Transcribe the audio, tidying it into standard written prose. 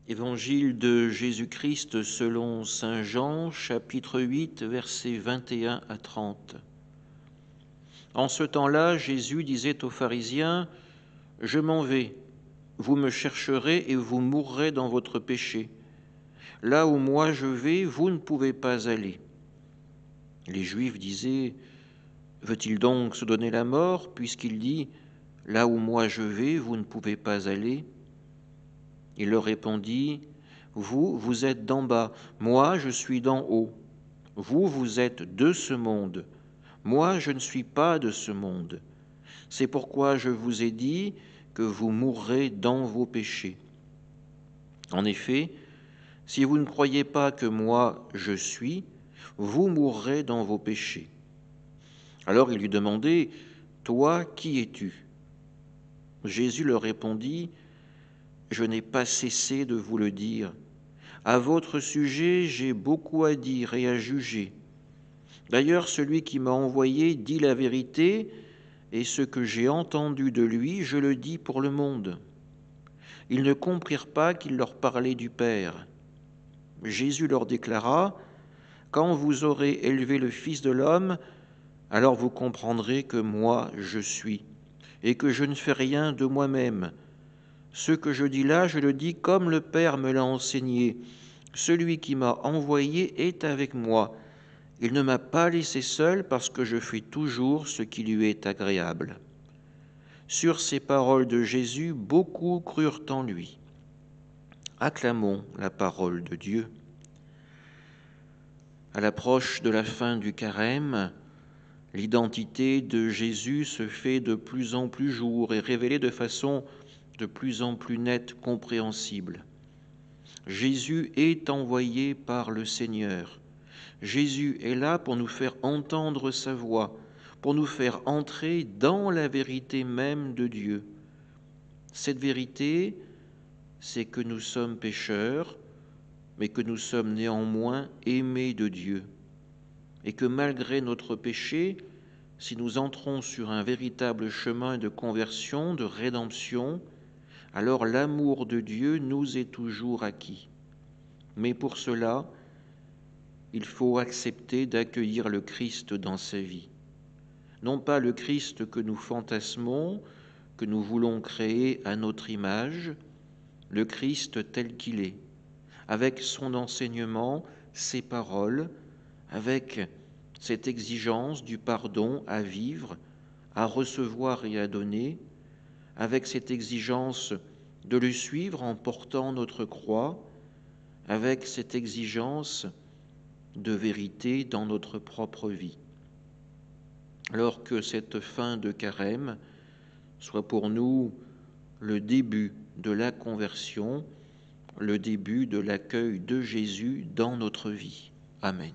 Évangile de Jésus-Christ selon saint Jean, chapitre 8, versets 21 à 30. En ce temps-là, Jésus disait aux pharisiens, « Je m'en vais, vous me chercherez et vous mourrez dans votre péché. Là où moi je vais, vous ne pouvez pas aller. » Les Juifs disaient, « Veut-il donc se donner la mort, puisqu'il dit, « Là où moi je vais, vous ne pouvez pas aller ?» Il leur répondit, « Vous êtes d'en bas, moi je suis d'en haut. Vous êtes de ce monde, moi je ne suis pas de ce monde. C'est pourquoi je vous ai dit que vous mourrez dans vos péchés. En effet, si vous ne croyez pas que moi je suis, vous mourrez dans vos péchés. » Alors il lui demandait, « Toi, qui es-tu » Jésus leur répondit, « Je n'ai pas cessé de vous le dire. À votre sujet, j'ai beaucoup à dire et à juger. D'ailleurs, celui qui m'a envoyé dit la vérité, et ce que j'ai entendu de lui, je le dis pour le monde. » Ils ne comprirent pas qu'il leur parlait du Père. Jésus leur déclara, « Quand vous aurez élevé le Fils de l'homme, alors vous comprendrez que moi je suis, et que je ne fais rien de moi-même. Ce que je dis là, je le dis comme le Père me l'a enseigné. Celui qui m'a envoyé est avec moi. Il ne m'a pas laissé seul parce que je fais toujours ce qui lui est agréable. » Sur ces paroles de Jésus, beaucoup crurent en lui. Acclamons la parole de Dieu. À l'approche de la fin du carême, l'identité de Jésus se fait de plus en plus jour et révélée de façon de plus en plus nette, compréhensible. Jésus est envoyé par le Seigneur. Jésus est là pour nous faire entendre sa voix, pour nous faire entrer dans la vérité même de Dieu. Cette vérité, c'est que nous sommes pécheurs, mais que nous sommes néanmoins aimés de Dieu, et que malgré notre péché, si nous entrons sur un véritable chemin de conversion, de rédemption, alors l'amour de Dieu nous est toujours acquis. Mais pour cela, il faut accepter d'accueillir le Christ dans sa vie. Non pas le Christ que nous fantasmons, que nous voulons créer à notre image, le Christ tel qu'il est, avec son enseignement, ses paroles, avec cette exigence du pardon à vivre, à recevoir et à donner, avec cette exigence de le suivre en portant notre croix, avec cette exigence de vérité dans notre propre vie. Alors que cette fin de carême soit pour nous le début de la conversion, le début de l'accueil de Jésus dans notre vie. Amen.